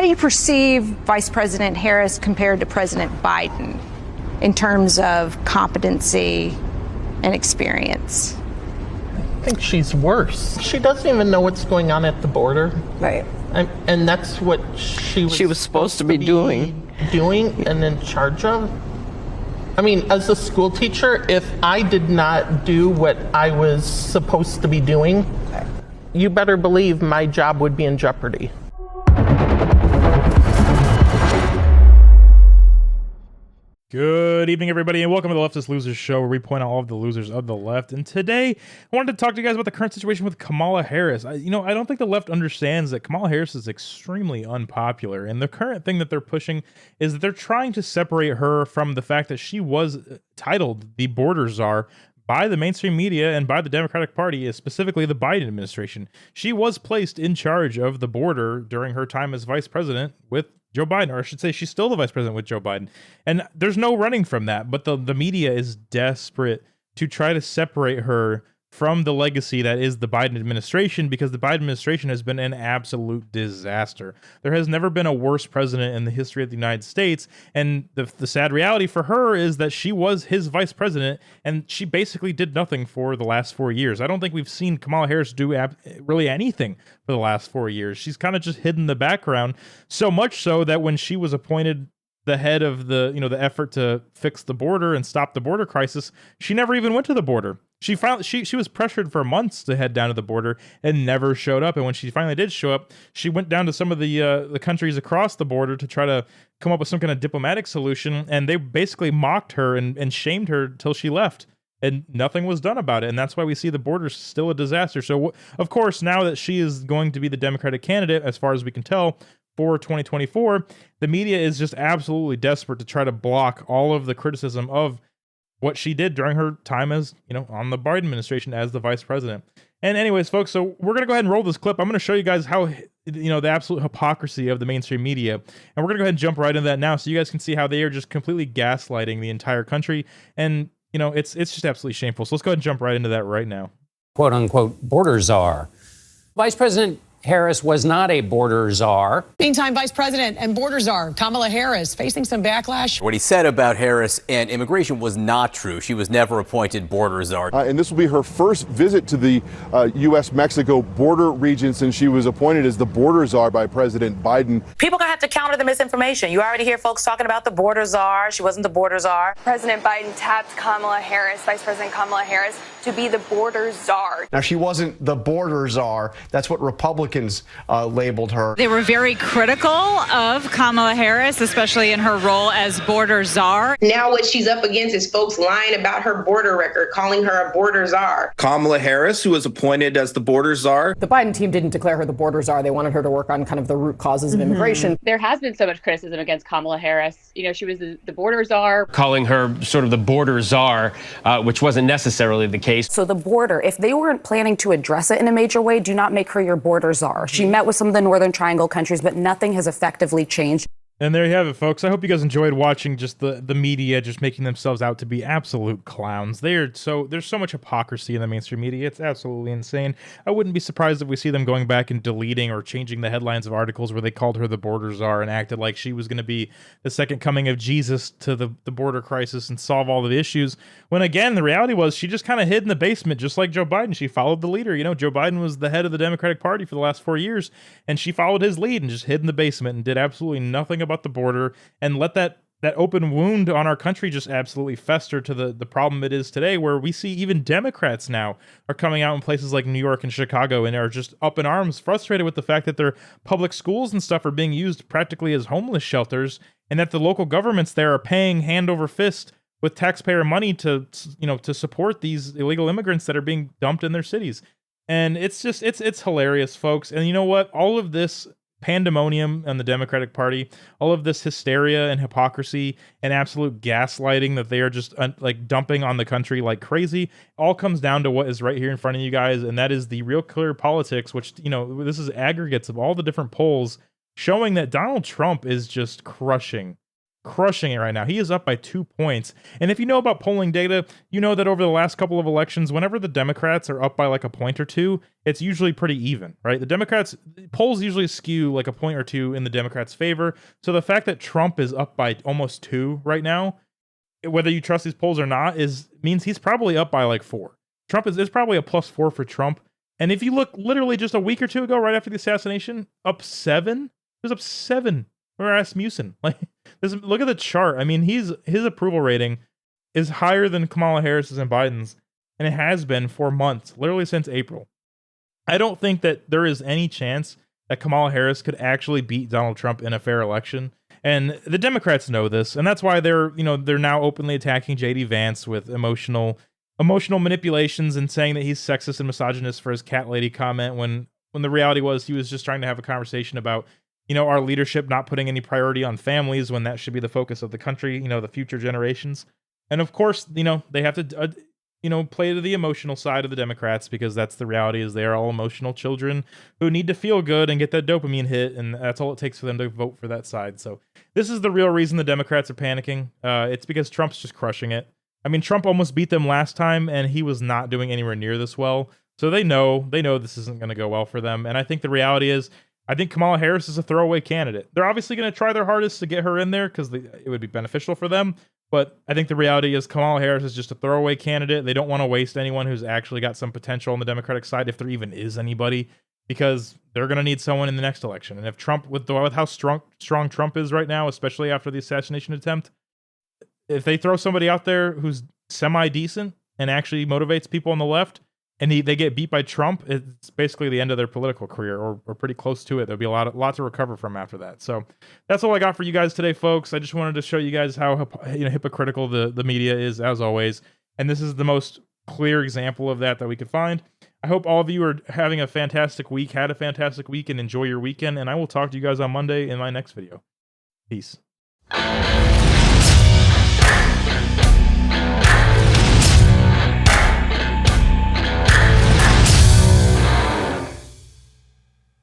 do you perceive Vice President Harris compared to President Biden in terms of competency and experience? I think she's worse. She doesn't even know what's going on at the border. Right. And that's what she was supposed to be doing and in charge of. I mean, as a school teacher, if I did not do what I was supposed to be doing, you better believe my job would be in jeopardy. Good evening, everybody, and welcome to the Leftist Losers Show, where we point out all of the losers of the left. And today, I wanted to talk to you guys about the current situation with Kamala Harris. I don't think the left understands that Kamala Harris is extremely unpopular. And the current thing that they're pushing is that they're trying to separate her from the fact that she was titled the border czar by the mainstream media and by the Democratic Party, specifically the Biden administration. She was placed in charge of the border during her time as vice president with Joe Biden, or I should say she's still the vice president with Joe Biden. And there's no running from that, but the media is desperate to try to separate her from the legacy that is the Biden administration, because the Biden administration has been an absolute disaster. There has never been a worse president in the history of the United States, and the sad reality for her is that she was his vice president, and she basically did nothing for the last 4 years. I don't think we've seen Kamala Harris do really anything for the last 4 years. She's kind of just hidden in the background, so much so that when she was appointed the head of the effort to fix the border and stop the border crisis, she never even went to the border. She was pressured for months to head down to the border and never showed up. And when she finally did show up, she went down to some of the countries across the border to try to come up with some kind of diplomatic solution. And they basically mocked her and shamed her till she left. And nothing was done about it. And that's why we see the border still a disaster. So, of course, now that she is going to be the Democratic candidate, as far as we can tell, for 2024, the media is just absolutely desperate to try to block all of the criticism of what she did during her time as, on the Biden administration as the vice president. And anyways, folks, so we're going to go ahead and roll this clip. I'm going to show you guys how, the absolute hypocrisy of the mainstream media. And we're going to go ahead and jump right into that now so you guys can see how they are just completely gaslighting the entire country. And, it's just absolutely shameful. So let's go ahead and jump right into that right now. Quote unquote border czar. Vice President Harris was not a border czar. Meantime, Vice President and border czar Kamala Harris facing some backlash. What he said about Harris and immigration was not true. She was never appointed border czar. And this will be her first visit to the U.S.-Mexico border region since she was appointed as the border czar by President Biden. People gonna have to counter the misinformation. You already hear folks talking about the border czar. She wasn't the border czar. President Biden tapped Kamala Harris, Vice President Kamala Harris, to be the border czar. Now, she wasn't the border czar. That's what Republicans labeled her. They were very critical of Kamala Harris, especially in her role as border czar. Now what she's up against is folks lying about her border record, calling her a border czar. Kamala Harris, who was appointed as the border czar. The Biden team didn't declare her the border czar. They wanted her to work on kind of the root causes of immigration. There has been so much criticism against Kamala Harris. She was the border czar. Calling her sort of the border czar, which wasn't necessarily the case. So the border, if they weren't planning to address it in a major way, do not make her your border czar. She met with some of the Northern Triangle countries, but nothing has effectively changed. And there you have it, folks. I hope you guys enjoyed watching just the media just making themselves out to be absolute clowns. There's so much hypocrisy in the mainstream media. It's absolutely insane. I wouldn't be surprised if we see them going back and deleting or changing the headlines of articles where they called her the border czar and acted like she was going to be the second coming of Jesus to the border crisis and solve all of the issues. When again, the reality was she just kind of hid in the basement, just like Joe Biden. She followed the leader. Joe Biden was the head of the Democratic Party for the last 4 years, and she followed his lead and just hid in the basement and did absolutely nothing about the border and let that open wound on our country just absolutely fester to the problem it is today, where we see even Democrats now are coming out in places like New York and Chicago and are just up in arms, frustrated with the fact that their public schools and stuff are being used practically as homeless shelters, and that the local governments there are paying hand over fist with taxpayer money to support these illegal immigrants that are being dumped in their cities. And it's hilarious, folks. And you know what? All of this pandemonium on the Democratic Party, all of this hysteria and hypocrisy and absolute gaslighting that they are just dumping on the country like crazy, all comes down to what is right here in front of you guys, and that is the Real Clear Politics, which, this is aggregates of all the different polls showing that Donald Trump is just crushing crushing it right now. He is up by 2 points. And if you know about polling data, you know that over the last couple of elections, whenever the Democrats are up by like a point or two, it's usually pretty even, right? The Democrats, polls usually skew like a point or two in the Democrats' favor. So the fact that Trump is up by almost 2 right now, whether you trust these polls or not, means he's probably up by like 4. Trump is probably a +4 for Trump. And if you look literally just a week or two ago, right after the assassination, up 7. He was up 7 for Rasmussen. Like, look at the chart. I mean, his approval rating is higher than Kamala Harris's and Biden's, and it has been for months, literally since April. I don't think that there is any chance that Kamala Harris could actually beat Donald Trump in a fair election. And the Democrats know this, and that's why they're now openly attacking JD Vance with emotional manipulations and saying that he's sexist and misogynist for his cat lady comment when the reality was he was just trying to have a conversation about, our leadership not putting any priority on families when that should be the focus of the country, the future generations. And of course, they have to, play to the emotional side of the Democrats, because that's the reality, is they are all emotional children who need to feel good and get that dopamine hit. And that's all it takes for them to vote for that side. So this is the real reason the Democrats are panicking. It's because Trump's just crushing it. I mean, Trump almost beat them last time, and he was not doing anywhere near this well. So they know this isn't going to go well for them. And I think the reality is, I think Kamala Harris is a throwaway candidate. They're obviously going to try their hardest to get her in there because it would be beneficial for them. But I think the reality is Kamala Harris is just a throwaway candidate. They don't want to waste anyone who's actually got some potential on the Democratic side, if there even is anybody, because they're going to need someone in the next election. And if Trump, with how strong Trump is right now, especially after the assassination attempt, if they throw somebody out there who's semi-decent and actually motivates people on the left, and they get beat by Trump, it's basically the end of their political career, or pretty close to it. There'll be a lot to recover from after that. So that's all I got for you guys today, folks. I just wanted to show you guys how hypocritical the media is, as always. And this is the most clear example of that we could find. I hope all of you are having a fantastic week, had a fantastic week, and enjoy your weekend. And I will talk to you guys on Monday in my next video. Peace.